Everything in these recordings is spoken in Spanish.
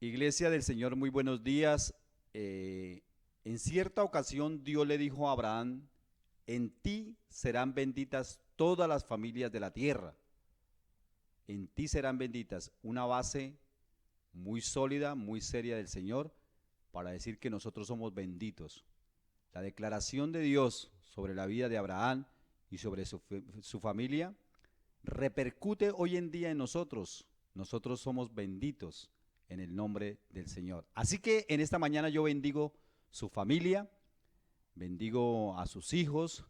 Iglesia del Señor, muy buenos días. En cierta ocasión Dios le dijo a Abraham, en ti serán benditas todas las familias de la tierra. En ti serán benditas. Una base muy sólida, muy seria del Señor para decir que nosotros somos benditos. La declaración de Dios sobre la vida de Abraham y sobre su familia repercute hoy en día en nosotros. Nosotros somos benditos en el nombre del Señor. Así que en esta mañana yo bendigo su familia, bendigo a sus hijos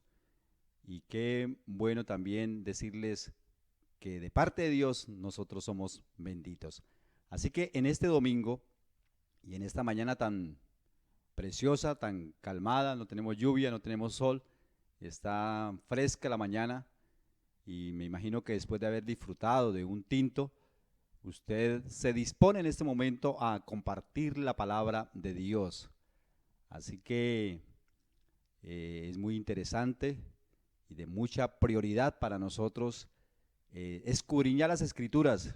y qué bueno también decirles que de parte de Dios nosotros somos benditos. Así que en este domingo y en esta mañana tan preciosa, tan calmada, no tenemos lluvia, no tenemos sol, está fresca la mañana y me imagino que después de haber disfrutado de un tinto, usted se dispone en este momento a compartir la palabra de Dios. Así que es muy interesante y de mucha prioridad para nosotros escudriñar las escrituras.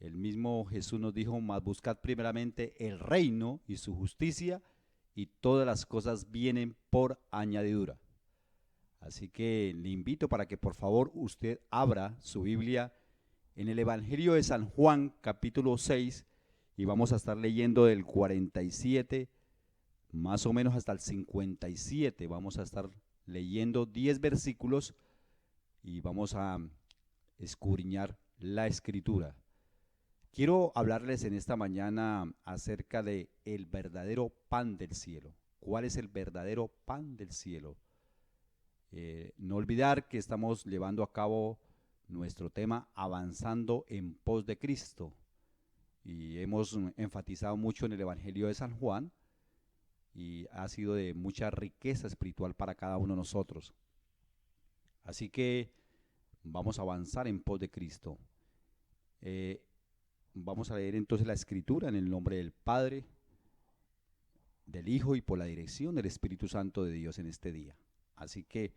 El mismo Jesús nos dijo, mas buscad primeramente el reino y su justicia y todas las cosas vienen por añadidura. Así que le invito para que por favor usted abra su Biblia en el Evangelio de San Juan, capítulo 6, y vamos a estar leyendo del 47 más o menos hasta el 57. Vamos a estar leyendo 10 versículos y vamos a escudriñar la escritura. Quiero hablarles en esta mañana acerca de el verdadero pan del cielo. ¿Cuál es el verdadero pan del cielo? No olvidar que estamos llevando a cabo nuestro tema avanzando en pos de Cristo y hemos enfatizado mucho en el Evangelio de San Juan y ha sido de mucha riqueza espiritual para cada uno de nosotros. Así que vamos a avanzar en pos de Cristo. Vamos a leer entonces la escritura en el nombre del Padre, del Hijo y por la dirección del Espíritu Santo de Dios en este día. Así que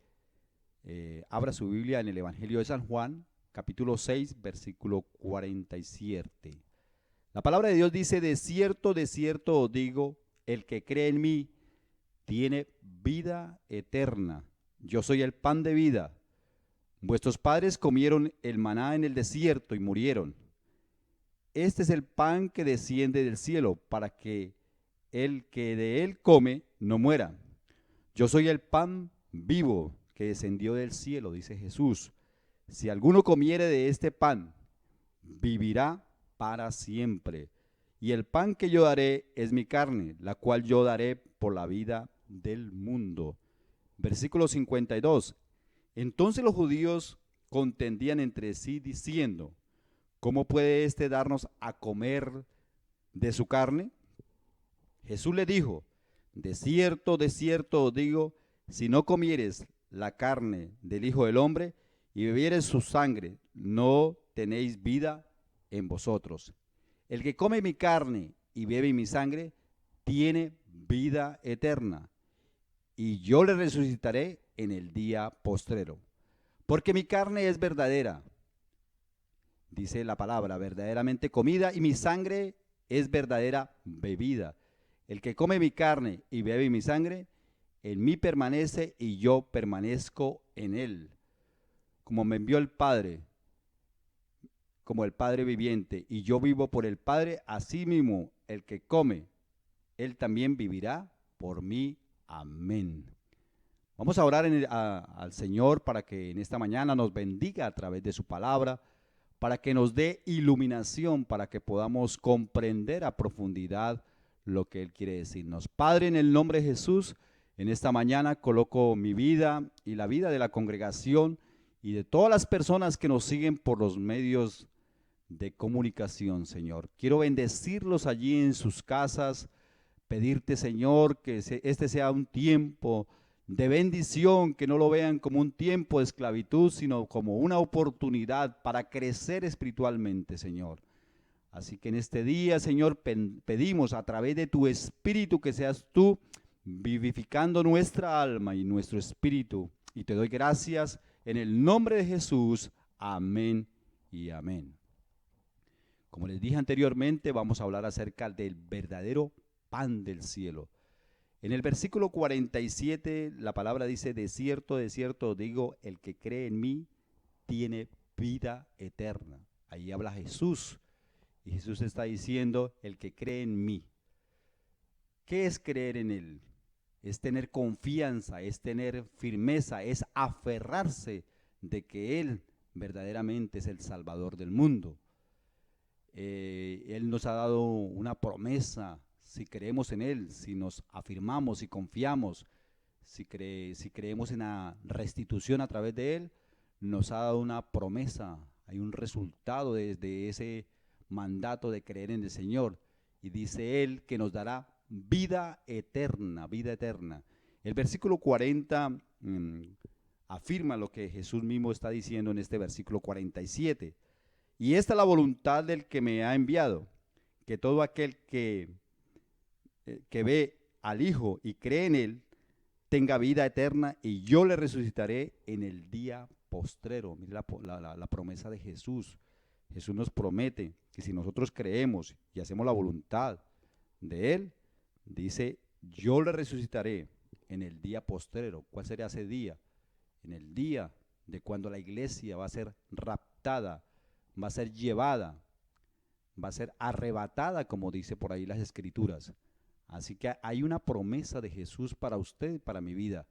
abra su Biblia en el Evangelio de San Juan, capítulo 6, versículo 47. La palabra de Dios dice, de cierto os digo, el que cree en mí tiene vida eterna. Yo soy el pan de vida. Vuestros padres comieron el maná en el desierto y murieron. Este es el pan que desciende del cielo, para que el que de él come no muera. Yo soy el pan vivo que descendió del cielo, dice Jesús. Si alguno comiere de este pan, vivirá para siempre. Y el pan que yo daré es mi carne, la cual yo daré por la vida del mundo. Versículo 52. Entonces los judíos contendían entre sí diciendo, ¿cómo puede éste darnos a comer de su carne? Jesús le dijo, de cierto os digo, si no comieres la carne del Hijo del Hombre y bebieres su sangre, no tenéis vida en vosotros. El que come mi carne y bebe mi sangre, tiene vida eterna, y yo le resucitaré en el día postrero. Porque mi carne es verdadera, dice la palabra, verdaderamente comida, y mi sangre es verdadera bebida. El que come mi carne y bebe mi sangre, en mí permanece y yo permanezco en él. Como me envió el Padre, como el Padre viviente, y yo vivo por el Padre, así mismo el que come, él también vivirá por mí. Amén. Vamos a orar al Señor para que en esta mañana nos bendiga a través de su palabra, para que nos dé iluminación, para que podamos comprender a profundidad lo que Él quiere decirnos. Padre, en el nombre de Jesús, en esta mañana coloco mi vida y la vida de la congregación y de todas las personas que nos siguen por los medios de comunicación, Señor. Quiero bendecirlos allí en sus casas, pedirte, Señor, que este sea un tiempo de bendición, que no lo vean como un tiempo de esclavitud, sino como una oportunidad para crecer espiritualmente, Señor. Así que en este día, Señor, pedimos a través de tu Espíritu que seas tú vivificando nuestra alma y nuestro espíritu. Y te doy gracias en el nombre de Jesús. Amén y amén. Como les dije anteriormente, vamos a hablar acerca del verdadero pan del cielo. En el versículo 47, la palabra dice, de cierto os digo, el que cree en mí tiene vida eterna. Ahí habla Jesús, y Jesús está diciendo, el que cree en mí. ¿Qué es creer en Él? Es tener confianza, es tener firmeza, es aferrarse de que Él verdaderamente es el Salvador del mundo. Él nos ha dado una promesa, si creemos en Él, si nos afirmamos y confiamos, si creemos en la restitución a través de Él, nos ha dado una promesa, hay un resultado de ese mandato de creer en el Señor. Y dice Él que nos dará vida eterna, vida eterna. El versículo 40 afirma lo que Jesús mismo está diciendo en este versículo 47. Y esta es la voluntad del que me ha enviado, que todo aquel que ve al Hijo y cree en Él, tenga vida eterna y yo le resucitaré en el día postrero. Mire la promesa de Jesús. Jesús nos promete que si nosotros creemos y hacemos la voluntad de Él, dice, yo le resucitaré en el día postrero. ¿Cuál será ese día? En el día de cuando la iglesia va a ser raptada, va a ser llevada, va a ser arrebatada, como dice por ahí las Escrituras. Así que hay una promesa de Jesús para usted y para mi vida.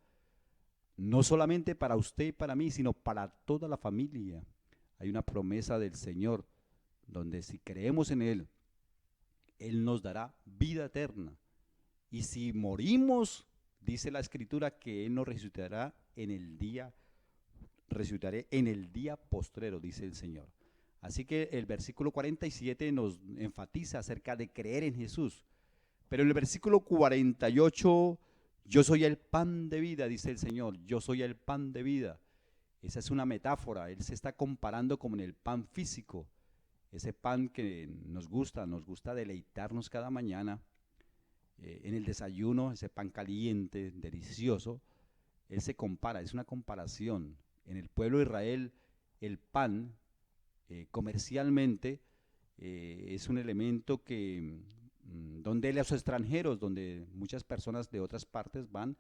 No solamente para usted y para mí, sino para toda la familia. Hay una promesa del Señor, donde si creemos en Él, Él nos dará vida eterna. Y si morimos, dice la Escritura que Él nos resucitará resucitaré en el día postrero, dice el Señor. Así que el versículo 47 nos enfatiza acerca de creer en Jesús. Pero en el versículo 48, yo soy el pan de vida, dice el Señor, yo soy el pan de vida. Esa es una metáfora, Él se está comparando como en el pan físico, ese pan que nos gusta deleitarnos cada mañana, en el desayuno, ese pan caliente, delicioso. Él se compara, es una comparación. En el pueblo de Israel, el pan, comercialmente, es un elemento que donde los extranjeros, donde muchas personas de otras partes van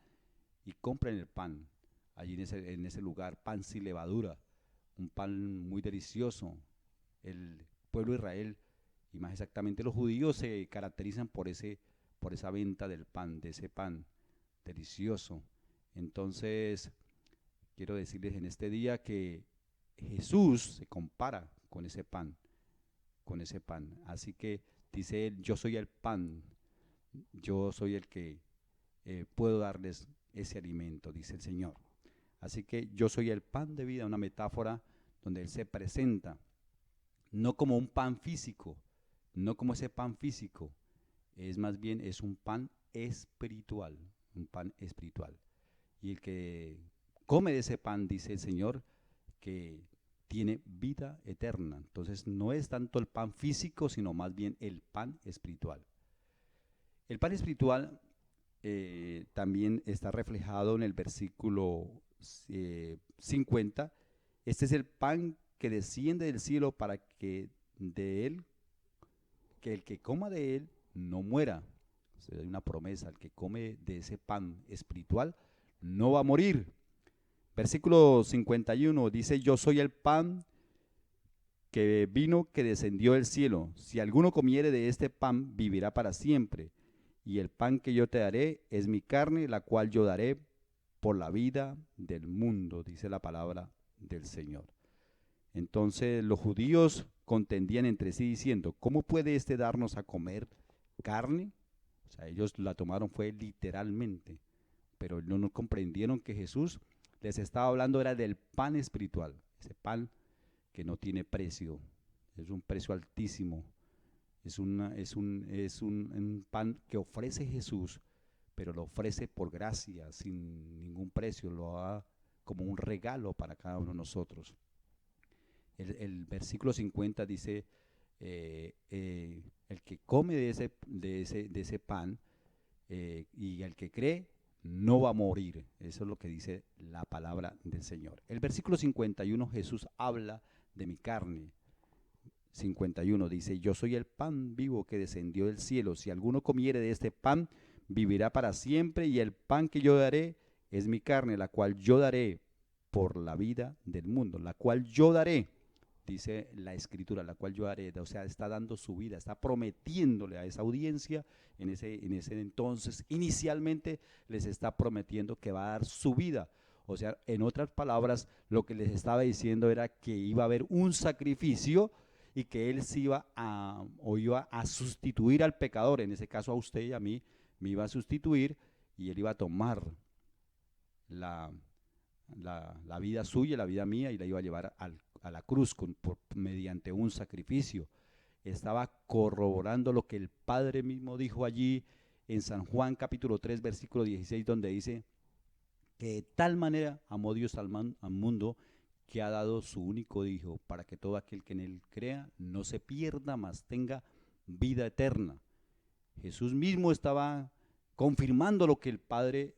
y compran el pan, allí en ese lugar, pan sin levadura, un pan muy delicioso. El pueblo de Israel, y más exactamente los judíos, se caracterizan por esa venta del pan, de ese pan delicioso. Entonces, quiero decirles en este día que Jesús se compara con ese pan, con ese pan. Así que dice Él, yo soy el pan, yo soy el que puedo darles ese alimento, dice el Señor. Así que yo soy el pan de vida, una metáfora donde Él se presenta, no como un pan físico, no como ese pan físico, es más bien es un pan espiritual, un pan espiritual. Y el que come de ese pan, dice el Señor, que tiene vida eterna. Entonces no es tanto el pan físico, sino más bien el pan espiritual. El pan espiritual también está reflejado en el versículo 50. Este es el pan que desciende del cielo para que de él, que el que coma de él no muera. O sea, hay una promesa, el que come de ese pan espiritual no va a morir. Versículo 51 dice, yo soy el pan que vino que descendió del cielo. Si alguno comiere de este pan, vivirá para siempre. Y el pan que yo te daré es mi carne, la cual yo daré por la vida del mundo, dice la palabra del Señor. Entonces los judíos contendían entre sí diciendo, ¿cómo puede este darnos a comer carne? O sea, ellos la tomaron fue literalmente, pero no comprendieron que Jesús les estaba hablando era del pan espiritual, ese pan que no tiene precio, es un precio altísimo, es un pan que ofrece Jesús, pero lo ofrece por gracia, sin ningún precio, lo da como un regalo para cada uno de nosotros. El versículo 50 dice, el que come de ese pan y el que cree, no va a morir. Eso es lo que dice la palabra del Señor. El versículo 51, Jesús habla de mi carne. 51 dice: yo soy el pan vivo que descendió del cielo. Si alguno comiere de este pan, vivirá para siempre, y el pan que yo daré es mi carne, la cual yo daré por la vida del mundo, la cual yo daré, dice la escritura, la cual yo daré, o sea, está dando su vida, está prometiéndole a esa audiencia, en ese entonces, inicialmente les está prometiendo que va a dar su vida. O sea, en otras palabras, lo que les estaba diciendo era que iba a haber un sacrificio y que él se iba a sustituir al pecador, en ese caso a usted y a mí, me iba a sustituir, y él iba a tomar la, la vida suya, la vida mía, y la iba a llevar a la cruz mediante un sacrificio. Estaba corroborando lo que el Padre mismo dijo allí en San Juan capítulo 3 versículo 16, donde dice que de tal manera amó Dios al mundo, que ha dado su único Hijo, para que todo aquel que en él crea no se pierda, mas tenga vida eterna. Jesús mismo estaba confirmando lo que el Padre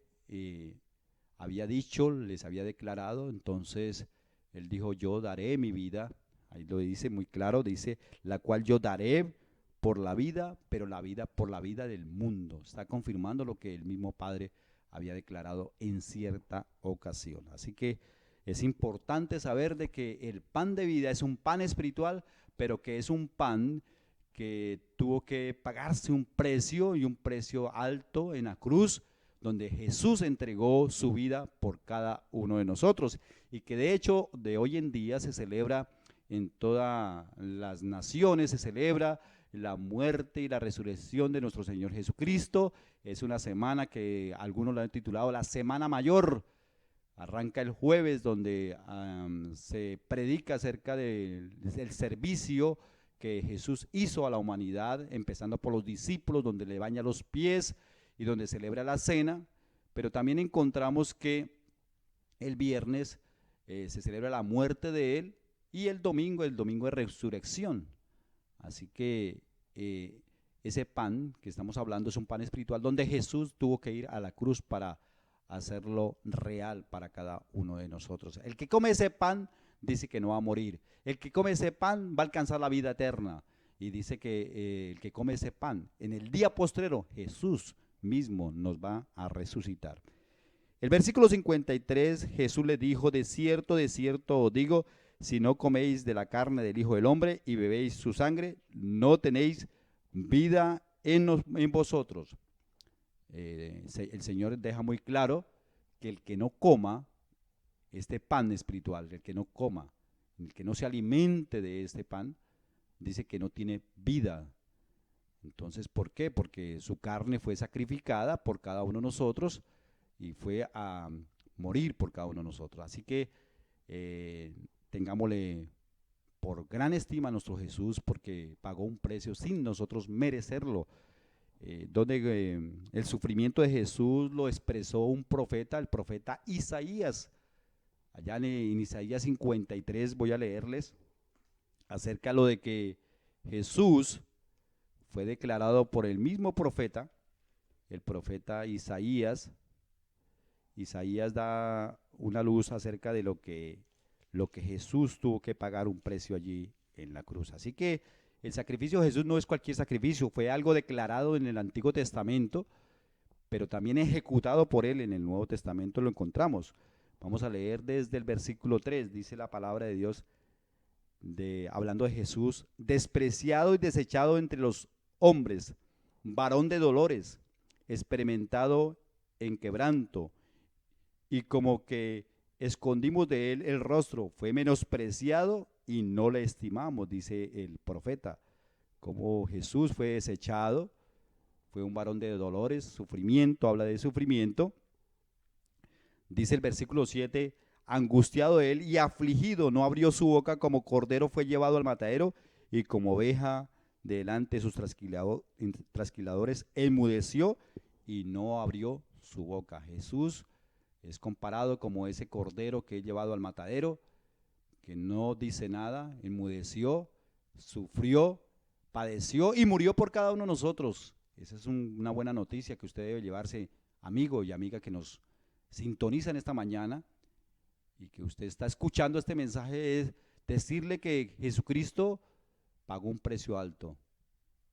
había dicho, les había declarado. Entonces él dijo: yo daré mi vida, ahí lo dice muy claro, dice: la cual yo daré por la vida, pero la vida por la vida del mundo. Está confirmando lo que el mismo Padre había declarado en cierta ocasión. Así que es importante saber de que el pan de vida es un pan espiritual, pero que es un pan que tuvo que pagarse un precio, y un precio alto, en la cruz, donde Jesús entregó su vida por cada uno de nosotros, y que de hecho de hoy en día se celebra en todas las naciones, se celebra la muerte y la resurrección de nuestro Señor Jesucristo. Es una semana que algunos la han titulado la Semana Mayor. Arranca el jueves, donde se predica acerca del servicio que Jesús hizo a la humanidad, empezando por los discípulos, donde le baña los pies y donde celebra la cena. Pero también encontramos que el viernes se celebra la muerte de él, y el domingo de resurrección. Así que ese pan que estamos hablando es un pan espiritual, donde Jesús tuvo que ir a la cruz para hacerlo real para cada uno de nosotros. El que come ese pan dice que no va a morir. El que come ese pan va a alcanzar la vida eterna. Y dice que el que come ese pan, en el día postrero, Jesús mismo nos va a resucitar. El versículo 53, Jesús le dijo: de cierto os digo, si no coméis de la carne del Hijo del Hombre y bebéis su sangre, no tenéis vida en vosotros. El Señor deja muy claro que el que no coma este pan espiritual, el que no coma, el que no se alimente de este pan, dice que no tiene vida. Entonces, ¿por qué? Porque su carne fue sacrificada por cada uno de nosotros y fue a morir por cada uno de nosotros. Así que tengámosle por gran estima a nuestro Jesús, porque pagó un precio sin nosotros merecerlo. Donde el sufrimiento de Jesús lo expresó un profeta, el profeta Isaías. Allá en Isaías 53 voy a leerles acerca de lo de que Jesús fue declarado por el mismo profeta, el profeta Isaías. Isaías da una luz acerca de lo que Jesús tuvo que pagar un precio allí en la cruz. Así que el sacrificio de Jesús no es cualquier sacrificio, fue algo declarado en el Antiguo Testamento, pero también ejecutado por él en el Nuevo Testamento lo encontramos. Vamos a leer desde el versículo 3, dice la palabra de Dios, hablando de Jesús: despreciado y desechado entre los hombres, varón de dolores, experimentado en quebranto, y como que escondimos de él el rostro, fue menospreciado y no le estimamos, dice el profeta. Como Jesús fue desechado, fue un varón de dolores, sufrimiento, habla de sufrimiento. Dice el versículo 7, angustiado él y afligido, no abrió su boca, como cordero fue llevado al matadero, y como oveja delante de sus trasquiladores enmudeció y no abrió su boca. Jesús es comparado como ese cordero que es llevado al matadero, que no dice nada, enmudeció, sufrió, padeció y murió por cada uno de nosotros. Esa es una buena noticia que usted debe llevarse, amigo y amiga que nos sintonizan esta mañana y que usted está escuchando este mensaje, es decirle que Jesucristo pagó un precio alto,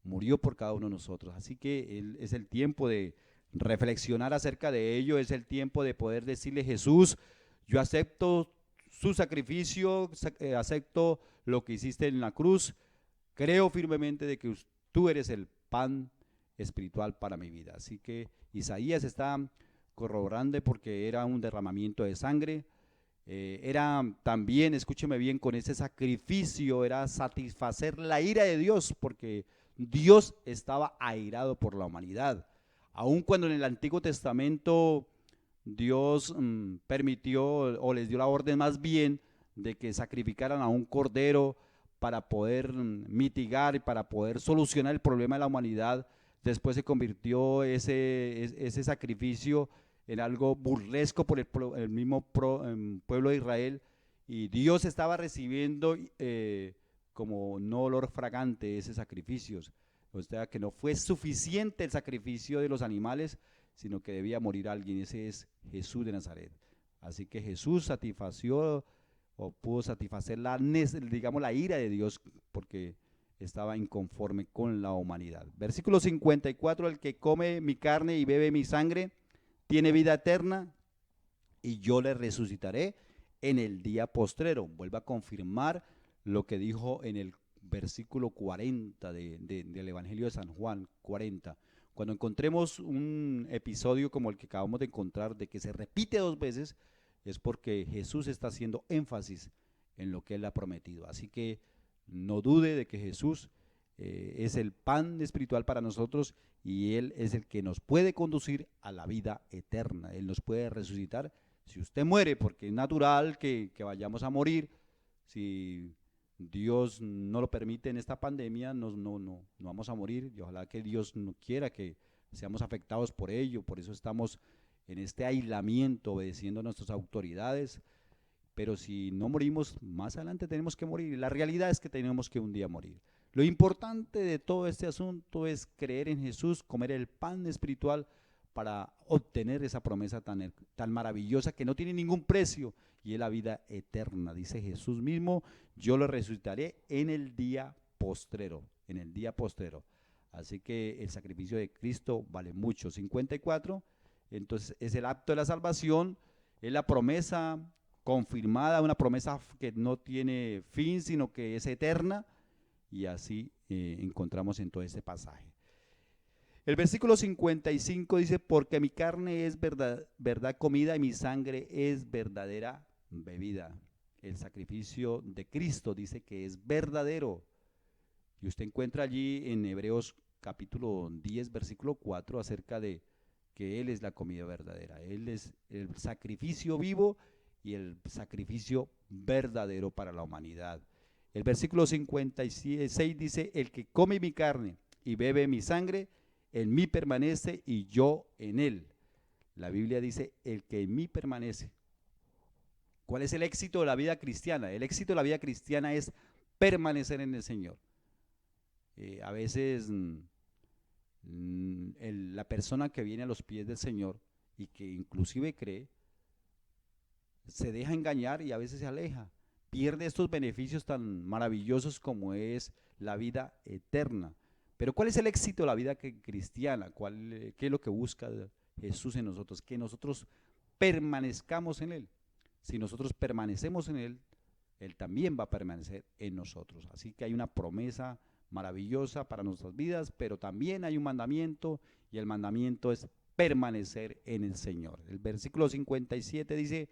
murió por cada uno de nosotros. Así que es el tiempo de reflexionar acerca de ello, es el tiempo de poder decirle: Jesús, yo acepto su sacrificio, acepto lo que hiciste en la cruz, creo firmemente de que tú eres el pan espiritual para mi vida. Así que Isaías está corroborando porque era un derramamiento de sangre, era también, escúcheme bien, con ese sacrificio era satisfacer la ira de Dios, porque Dios estaba airado por la humanidad. Aun cuando en el Antiguo Testamento Dios permitió o les dio la orden más bien de que sacrificaran a un cordero para poder mitigar y para poder solucionar el problema de la humanidad. Después se convirtió ese sacrificio en algo burlesco por el mismo pueblo de Israel, y Dios estaba recibiendo como no olor fragante ese sacrificio. O sea que no fue suficiente el sacrificio de los animales, sino que debía morir alguien. Ese es Jesús de Nazaret. Así que Jesús satisfació o pudo satisfacer digamos, la ira de Dios, porque estaba inconforme con la humanidad. Versículo 54: el que come mi carne y bebe mi sangre tiene vida eterna, y yo le resucitaré en el día postrero. Vuelve a confirmar lo que dijo en el versículo 40 del Evangelio de San Juan 40. Cuando encontremos un episodio como el que acabamos de encontrar, de que se repite dos veces, es porque Jesús está haciendo énfasis en lo que Él ha prometido. Así que no dude de que Jesús es el pan espiritual para nosotros, y Él es el que nos puede conducir a la vida eterna. Él nos puede resucitar si usted muere, porque es natural que vayamos a morir. Si Dios no lo permite en esta pandemia, no vamos a morir, y ojalá que Dios no quiera que seamos afectados por ello. Por eso estamos en este aislamiento, obedeciendo a nuestras autoridades. Pero si no morimos, más adelante tenemos que morir. La realidad es que tenemos que un día morir. Lo importante de todo este asunto es creer en Jesús, comer el pan espiritual para obtener esa promesa tan maravillosa que no tiene ningún precio, y es la vida eterna. Dice Jesús mismo: yo lo resucitaré en el día postrero, en el día postrero. Así que el sacrificio de Cristo vale mucho. 54, entonces es el acto de la salvación, es la promesa confirmada, una promesa que no tiene fin, sino que es eterna, y así encontramos en todo este pasaje. El versículo 55 dice: porque mi carne es verdad comida y mi sangre es verdadera bebida. El sacrificio de Cristo dice que es verdadero, y usted encuentra allí en Hebreos capítulo 10 versículo 4 acerca de que Él es la comida verdadera. Él es el sacrificio vivo y el sacrificio verdadero para la humanidad. El versículo 56 dice: el que come mi carne y bebe mi sangre, en mí permanece y yo en él. La Biblia dice: el que en mí permanece. ¿Cuál es el éxito de la vida cristiana? El éxito de la vida cristiana es permanecer en el Señor. A veces la persona que viene a los pies del Señor y que inclusive cree, se deja engañar y a veces se aleja, pierde estos beneficios tan maravillosos como es la vida eterna. Pero ¿cuál es el éxito de la vida cristiana? ¿Qué es lo que busca Jesús en nosotros? Que nosotros permanezcamos en Él. Si nosotros permanecemos en Él, Él también va a permanecer en nosotros. Así que hay una promesa maravillosa para nuestras vidas, pero también hay un mandamiento, y el mandamiento es permanecer en el Señor. El versículo 57 dice: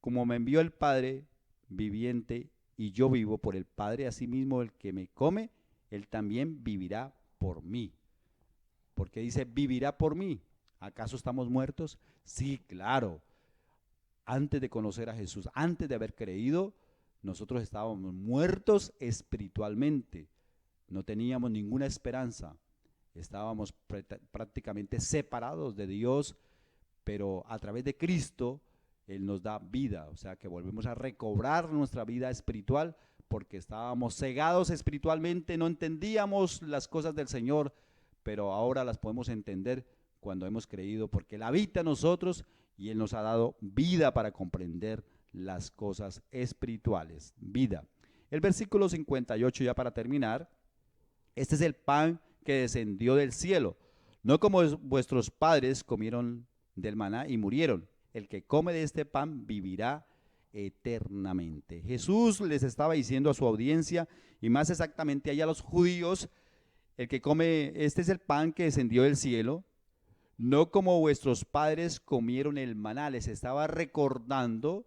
como me envió el Padre viviente y yo vivo por el Padre, asimismo el que me come, él también vivirá por mí. ¿Por qué dice vivirá por mí? ¿Acaso estamos muertos? Sí, claro. Antes de conocer a Jesús, antes de haber creído, nosotros estábamos muertos espiritualmente. No teníamos ninguna esperanza. Estábamos prácticamente separados de Dios, pero a través de Cristo Él nos da vida. O sea que volvemos a recobrar nuestra vida espiritual, porque estábamos cegados espiritualmente, no entendíamos las cosas del Señor, pero ahora las podemos entender cuando hemos creído, porque Él habita en nosotros y Él nos ha dado vida para comprender las cosas espirituales. Vida. El versículo 58, ya para terminar: este es el pan que descendió del cielo, no como vuestros padres comieron del maná y murieron. El que come de este pan vivirá eternamente. Jesús les estaba diciendo a su audiencia, y más exactamente allá a los judíos: el que come, este es el pan que descendió del cielo, no como vuestros padres comieron el maná. Les estaba recordando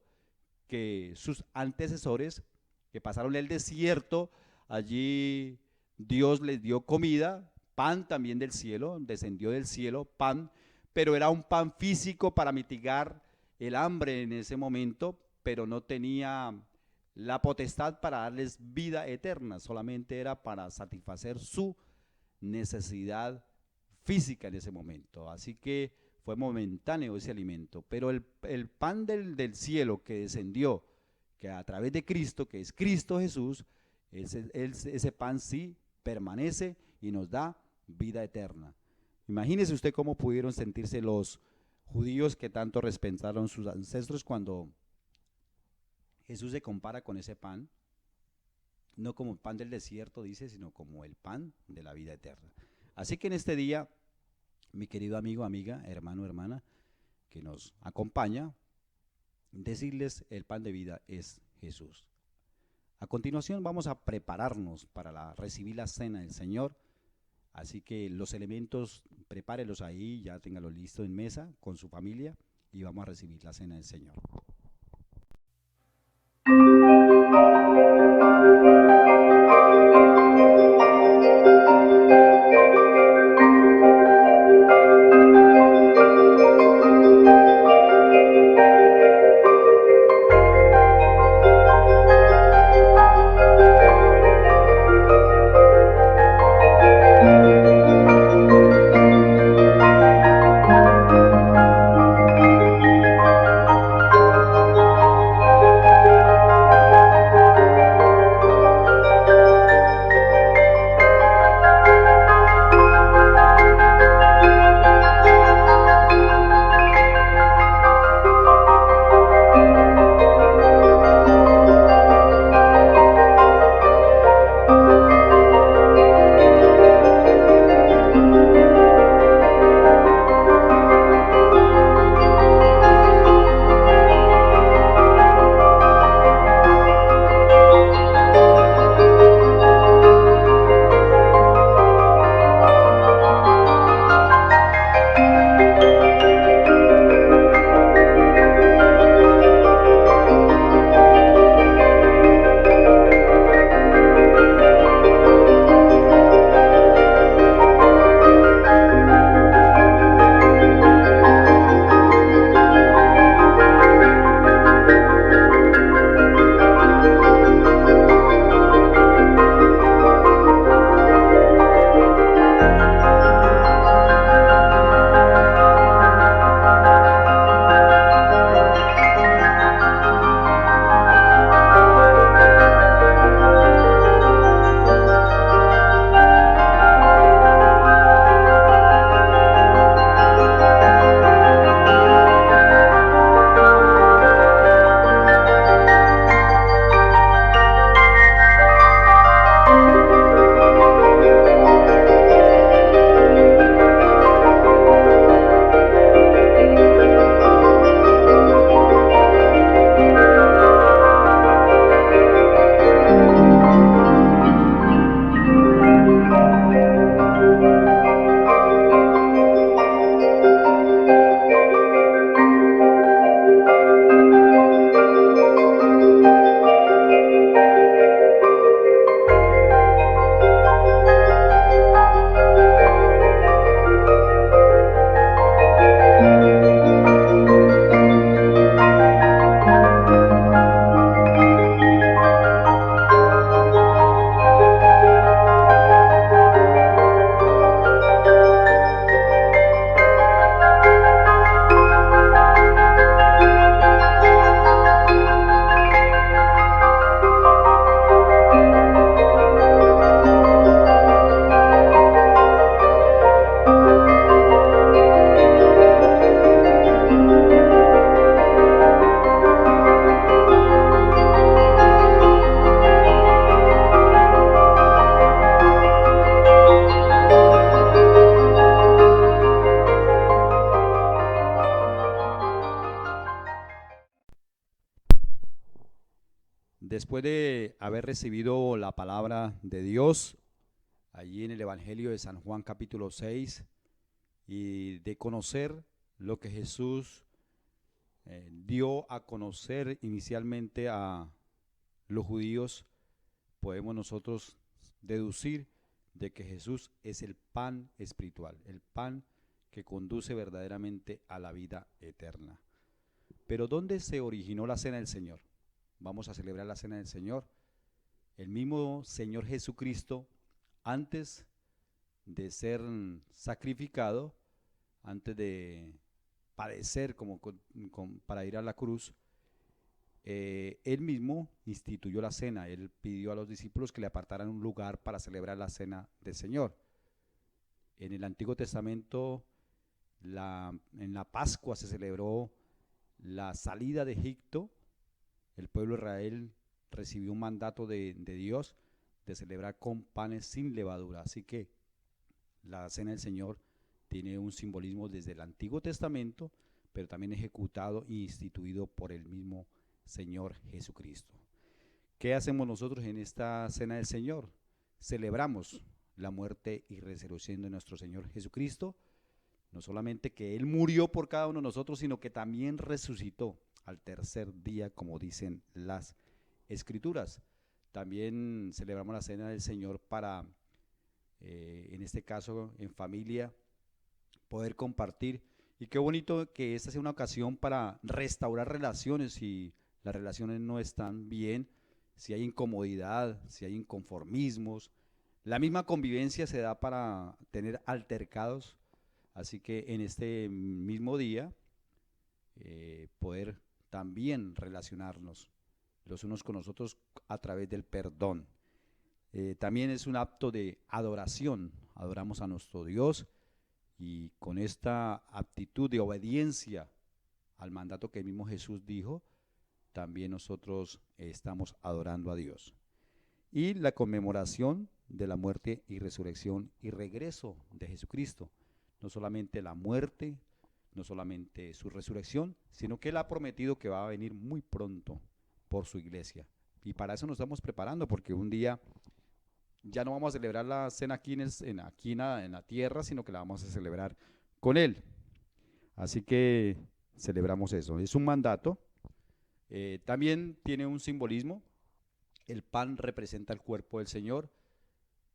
que sus antecesores, que pasaron el desierto, allí Dios les dio comida, pan también del cielo, descendió del cielo, pan, pero era un pan físico para mitigar el hambre en ese momento, pero no tenía la potestad para darles vida eterna, solamente era para satisfacer su necesidad física en ese momento. Así que fue momentáneo ese alimento, pero el pan del cielo que descendió, que a través de Cristo, que es Cristo Jesús, ese pan sí permanece y nos da vida eterna. Imagínese usted cómo pudieron sentirse los judíos que tanto respetaron sus ancestros cuando Jesús se compara con ese pan, no como el pan del desierto, dice, sino como el pan de la vida eterna. Así que en este día, mi querido amigo, amiga, hermano, hermana, que nos acompaña, decirles: el pan de vida es Jesús. A continuación vamos a prepararnos para recibir la cena del Señor. Así que los elementos, prepárelos ahí, ya ténganlos listos en mesa con su familia, y vamos a recibir la cena del Señor. haber recibido la palabra de Dios allí en el Evangelio de San Juan capítulo 6 y de conocer lo que Jesús dio a conocer inicialmente a los judíos, podemos nosotros deducir de que Jesús es el pan espiritual, el pan que conduce verdaderamente a la vida eterna. Pero ¿dónde se originó la cena del Señor? Vamos a celebrar la cena del Señor. El mismo Señor Jesucristo, antes de ser sacrificado, antes de padecer para ir a la cruz, él mismo instituyó la cena. Él pidió a los discípulos que le apartaran un lugar para celebrar la cena del Señor. En el Antiguo Testamento, en la Pascua se celebró la salida de Egipto. El pueblo de Israel recibió un mandato de Dios de celebrar con panes sin levadura. Así que la cena del Señor tiene un simbolismo desde el Antiguo Testamento, pero también ejecutado e instituido por el mismo Señor Jesucristo. ¿Qué hacemos nosotros en esta cena del Señor? Celebramos la muerte y resurrección de nuestro Señor Jesucristo. No solamente que Él murió por cada uno de nosotros, sino que también resucitó al tercer día, como dicen las Escrituras. También celebramos la cena del Señor para, en este caso, en familia, poder compartir. Y qué bonito que esta sea una ocasión para restaurar relaciones si las relaciones no están bien, si hay incomodidad, si hay inconformismos. La misma convivencia se da para tener altercados. Así que en este mismo día poder también relacionarnos los unos con los otros a través del perdón. También es un acto de adoración. Adoramos a nuestro Dios y con esta actitud de obediencia al mandato que el mismo Jesús dijo, también nosotros estamos adorando a Dios. Y la conmemoración de la muerte y resurrección y regreso de Jesucristo. No solamente la muerte, no solamente su resurrección, sino que Él ha prometido que va a venir muy pronto por su iglesia. Y para eso nos estamos preparando, porque un día ya no vamos a celebrar la cena aquí en la tierra, sino que la vamos a celebrar con Él. Así que celebramos eso. Es un mandato. También tiene un simbolismo. El pan representa el cuerpo del Señor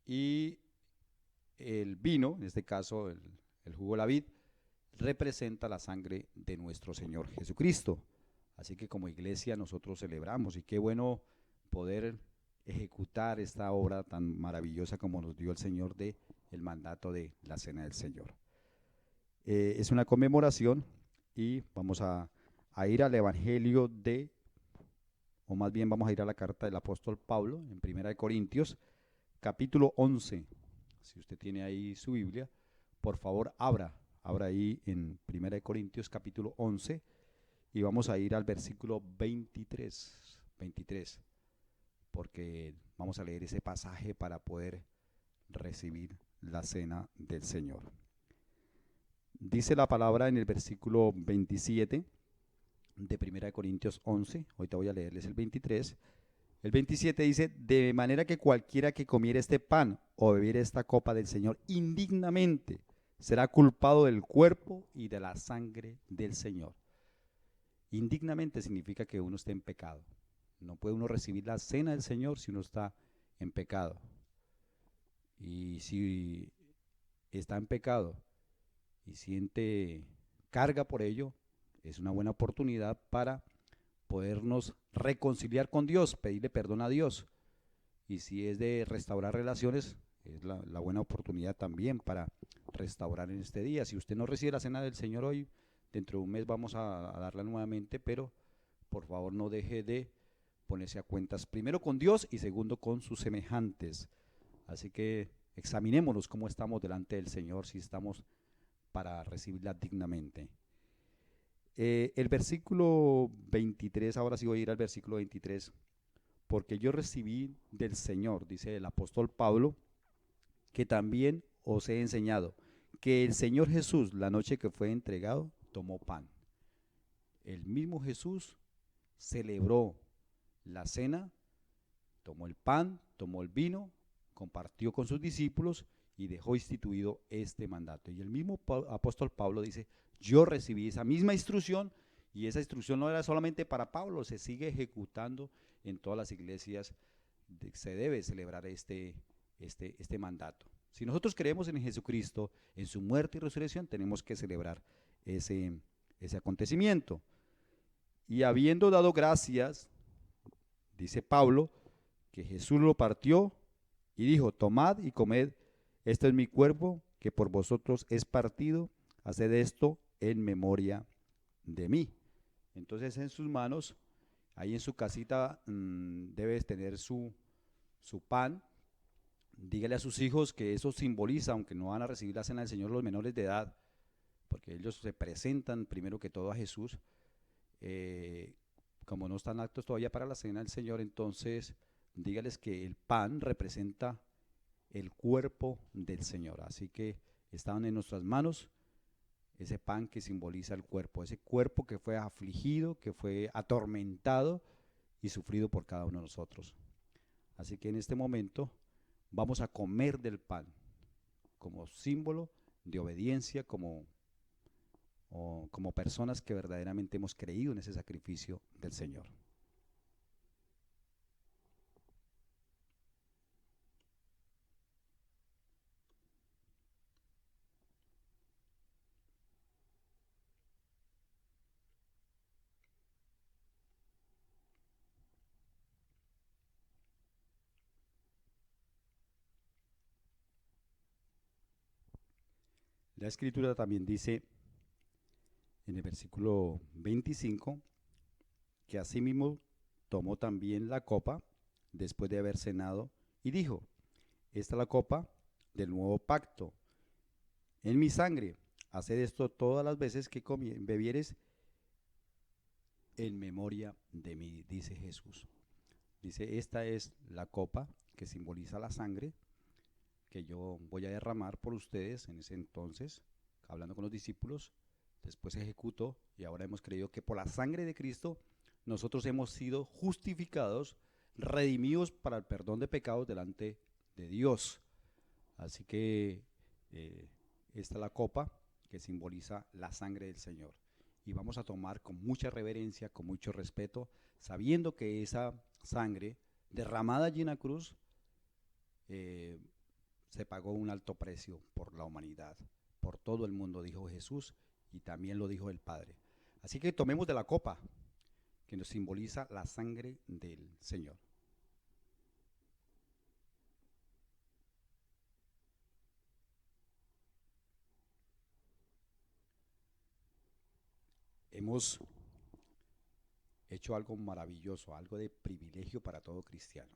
y el vino, en este caso el jugo de la vid, representa la sangre de nuestro Señor Jesucristo. Así que como iglesia nosotros celebramos y qué bueno poder ejecutar esta obra tan maravillosa como nos dio el Señor de el mandato de la cena del Señor. Es una conmemoración y vamos a ir al Evangelio o más bien vamos a ir a la carta del apóstol Pablo en 1 Corintios, capítulo 11. Si usted tiene ahí su Biblia, por favor abra ahí en 1 Corintios, capítulo 11, y vamos a ir al versículo 23, porque vamos a leer ese pasaje para poder recibir la cena del Señor. Dice la palabra en el versículo 27 de 1 Corintios 11, ahorita voy a leerles el 23. El 27 dice, de manera que cualquiera que comiera este pan o bebiera esta copa del Señor indignamente será culpado del cuerpo y de la sangre del Señor. Indignamente significa que uno está en pecado. No puede uno recibir la cena del Señor si uno está en pecado. Y si está en pecado y siente carga por ello, es una buena oportunidad para podernos reconciliar con Dios, pedirle perdón a Dios. Y si es de restaurar relaciones, es la buena oportunidad también para restaurar en este día. Si usted no recibe la cena del Señor hoy, dentro de un mes vamos a darla nuevamente, pero por favor no deje de ponerse a cuentas, primero con Dios y segundo con sus semejantes. Así que examinémonos cómo estamos delante del Señor, si estamos para recibirla dignamente. El versículo 23, ahora sí voy a ir al versículo 23, porque yo recibí del Señor, dice el apóstol Pablo, que también os he enseñado, que el Señor Jesús, la noche que fue entregado, tomó pan. El mismo Jesús celebró la cena tomó el pan, tomó el vino, compartió con sus discípulos y dejó instituido este mandato. Y el mismo apóstol Pablo dice, yo recibí esa misma instrucción, y esa instrucción no era solamente para Pablo, se sigue ejecutando en todas las iglesias. Se debe celebrar este mandato. Si nosotros creemos en Jesucristo, en su muerte y resurrección, tenemos que celebrar ese acontecimiento. Y habiendo dado gracias, dice Pablo, que Jesús lo partió y dijo, tomad y comed, este es mi cuerpo que por vosotros es partido, haced esto en memoria de mí. Entonces en sus manos, ahí en su casita, debes tener su pan. Dígale a sus hijos que eso simboliza, aunque no van a recibir la cena del Señor los menores de edad, porque ellos se presentan primero que todo a Jesús, como no están aptos todavía para la cena del Señor, entonces dígales que el pan representa el cuerpo del Señor. Así que estaban en nuestras manos ese pan que simboliza el cuerpo, ese cuerpo que fue afligido, que fue atormentado y sufrido por cada uno de nosotros. Así que en este momento vamos a comer del pan como símbolo de obediencia, como personas que verdaderamente hemos creído en ese sacrificio del Señor. La Escritura también dice en el versículo 25 que asimismo tomó también la copa después de haber cenado y dijo, esta es la copa del nuevo pacto en mi sangre, haced esto todas las veces que bebieres en memoria de mí, dice Jesús. Dice, esta es la copa que simboliza la sangre que yo voy a derramar por ustedes. En ese entonces, hablando con los discípulos, después ejecutó, y ahora hemos creído que por la sangre de Cristo nosotros hemos sido justificados, redimidos para el perdón de pecados delante de Dios. Así que esta es la copa que simboliza la sangre del Señor, y vamos a tomar con mucha reverencia, con mucho respeto, sabiendo que esa sangre derramada allí en la cruz se pagó un alto precio por la humanidad, por todo el mundo, dijo Jesús, y también lo dijo el Padre. Así que tomemos de la copa que nos simboliza la sangre del Señor. Hemos hecho algo maravilloso, algo de privilegio para todo cristiano.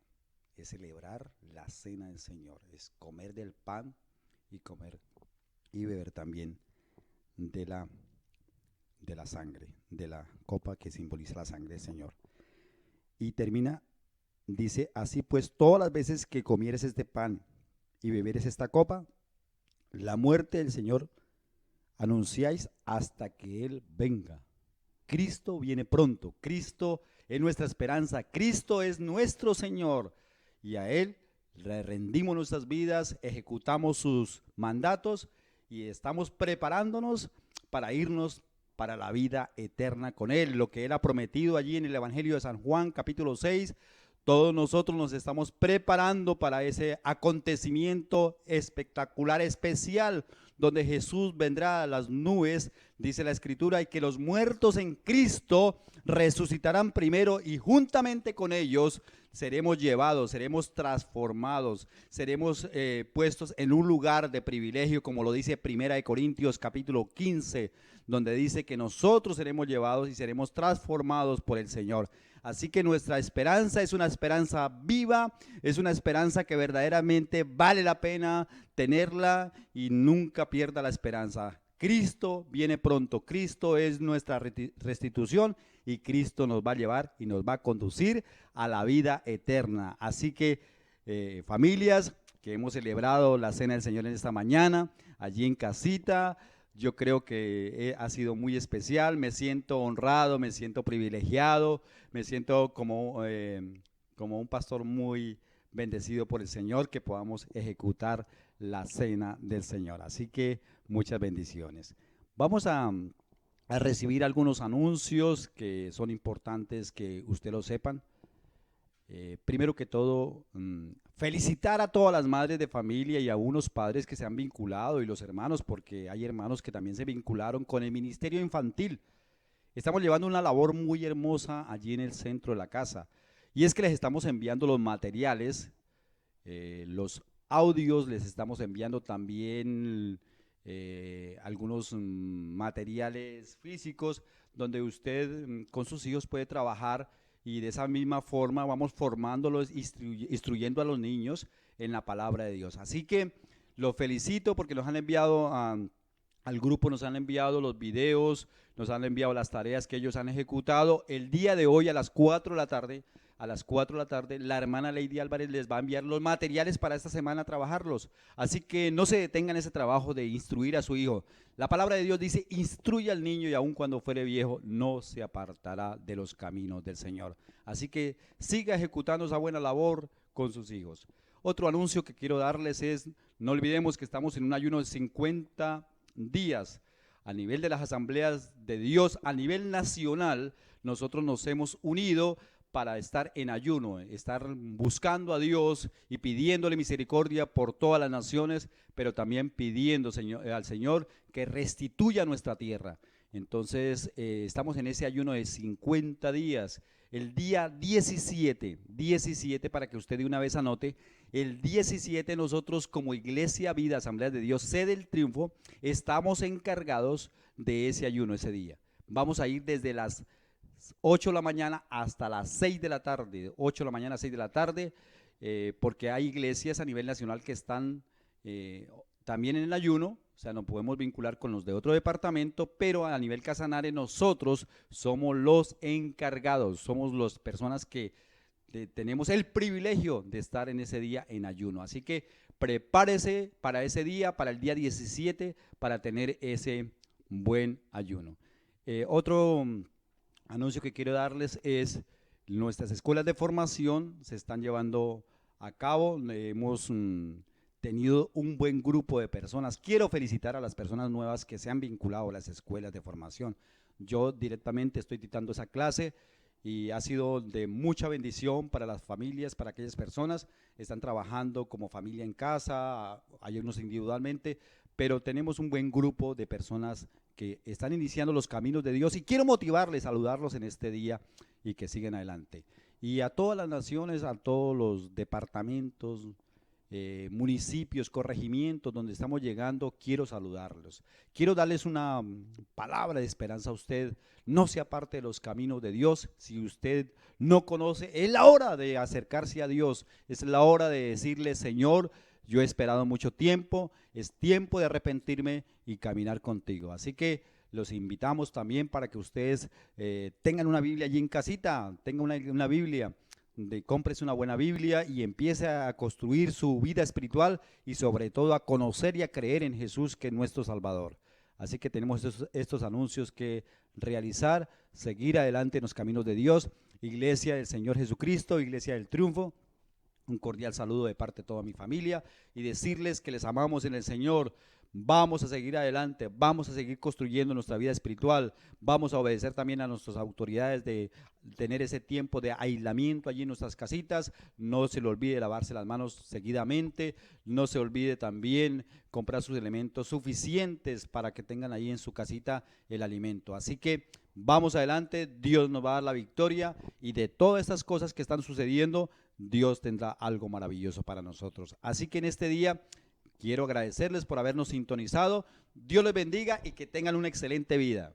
Es celebrar la cena del Señor, es comer del pan y comer y beber también de la sangre, de la copa que simboliza la sangre del Señor. Y termina, dice, así pues todas las veces que comieres este pan y beberes esta copa, la muerte del Señor anunciáis hasta que Él venga. Cristo viene pronto, Cristo es nuestra esperanza, Cristo es nuestro Señor, y a Él le rendimos nuestras vidas, ejecutamos sus mandatos y estamos preparándonos para irnos para la vida eterna con Él, lo que Él ha prometido allí en el Evangelio de San Juan, capítulo 6. Todos nosotros nos estamos preparando para ese acontecimiento espectacular, especial, donde Jesús vendrá a las nubes, dice la Escritura, y que los muertos en Cristo resucitarán primero, y juntamente con ellos seremos llevados, seremos transformados, seremos puestos en un lugar de privilegio, como lo dice 1 Corintios capítulo 15, donde dice que nosotros seremos llevados y seremos transformados por el Señor. Así que nuestra esperanza es una esperanza viva, es una esperanza que verdaderamente vale la pena tenerla, y nunca pierda la esperanza. Cristo viene pronto, Cristo es nuestra restitución, y Cristo nos va a llevar y nos va a conducir a la vida eterna. Así que familias que hemos celebrado la cena del Señor en esta mañana, allí en casita, yo creo que ha sido muy especial, me siento honrado, me siento privilegiado, me siento como como un pastor muy bendecido por el Señor, que podamos ejecutar la cena del Señor. Así que muchas bendiciones. Vamos a recibir algunos anuncios que son importantes que usted lo sepan. Primero que todo, felicitar a todas las madres de familia y a unos padres que se han vinculado y los hermanos, porque hay hermanos que también se vincularon con el ministerio infantil. Estamos llevando una labor muy hermosa allí en el centro de la casa, y es que les estamos enviando los materiales, los audios, les estamos enviando también algunos materiales físicos donde usted con sus hijos puede trabajar, y de esa misma forma vamos formándolos, instruyendo a los niños en la palabra de Dios. Así que los felicito porque nos han enviado al grupo, nos han enviado los videos, nos han enviado las tareas que ellos han ejecutado. El día de hoy a las 4 de la tarde, la hermana Lady Álvarez les va a enviar los materiales para esta semana a trabajarlos. Así que no se detengan en ese trabajo de instruir a su hijo. La palabra de Dios dice: instruye al niño y aun cuando fuere viejo no se apartará de los caminos del Señor. Así que siga ejecutando esa buena labor con sus hijos. Otro anuncio que quiero darles es: no olvidemos que estamos en un ayuno de 50 días. A nivel de las asambleas de Dios, a nivel nacional, nosotros nos hemos unido para estar en ayuno, estar buscando a Dios y pidiéndole misericordia por todas las naciones, pero también pidiendo al Señor que restituya nuestra tierra. Entonces estamos en ese ayuno de 50 días. El día 17, para que usted de una vez anote, el 17 nosotros como Iglesia Vida Asamblea de Dios Sede del Triunfo estamos encargados de ese ayuno ese día. Vamos a ir desde las 8 de la mañana hasta las 6 de la tarde, 8 de la mañana a 6 de la tarde, porque hay iglesias a nivel nacional que están también en el ayuno. O sea, no podemos vincular con los de otro departamento, pero a nivel Casanare nosotros somos los encargados, somos las personas que tenemos el privilegio de estar en ese día en ayuno. Así que prepárese para ese día, para el día 17, para tener ese buen ayuno. Otro anuncio que quiero darles es: nuestras escuelas de formación se están llevando a cabo. Hemos tenido un buen grupo de personas. Quiero felicitar a las personas nuevas que se han vinculado a las escuelas de formación. Yo directamente estoy dictando esa clase y ha sido de mucha bendición para las familias, para aquellas personas. Están trabajando como familia en casa, hay unos individualmente, pero tenemos un buen grupo de personas que están iniciando los caminos de Dios, y quiero motivarles, saludarlos en este día y que sigan adelante. Y a todas las naciones, a todos los departamentos, municipios, corregimientos donde estamos llegando, quiero saludarlos. Quiero darles una palabra de esperanza a usted. No se aparte de los caminos de Dios. Si usted no conoce, es la hora de acercarse a Dios, es la hora de decirle: Señor, yo he esperado mucho tiempo, es tiempo de arrepentirme y caminar contigo. Así que los invitamos también para que ustedes tengan una Biblia allí en casita, tengan una Biblia, cómprese una buena Biblia y empiece a construir su vida espiritual, y sobre todo a conocer y a creer en Jesús, que es nuestro Salvador. Así que tenemos estos anuncios que realizar, seguir adelante en los caminos de Dios. Iglesia del Señor Jesucristo, Iglesia del Triunfo, un cordial saludo de parte de toda mi familia, y decirles que les amamos en el Señor. Vamos a seguir adelante, vamos a seguir construyendo nuestra vida espiritual, vamos a obedecer también a nuestras autoridades de tener ese tiempo de aislamiento allí en nuestras casitas. No se le olvide lavarse las manos seguidamente, no se olvide también comprar sus elementos suficientes para que tengan ahí en su casita el alimento. Así que vamos adelante, Dios nos va a dar la victoria, y de todas estas cosas que están sucediendo, Dios tendrá algo maravilloso para nosotros. Así que en este día quiero agradecerles por habernos sintonizado. Dios les bendiga y que tengan una excelente vida.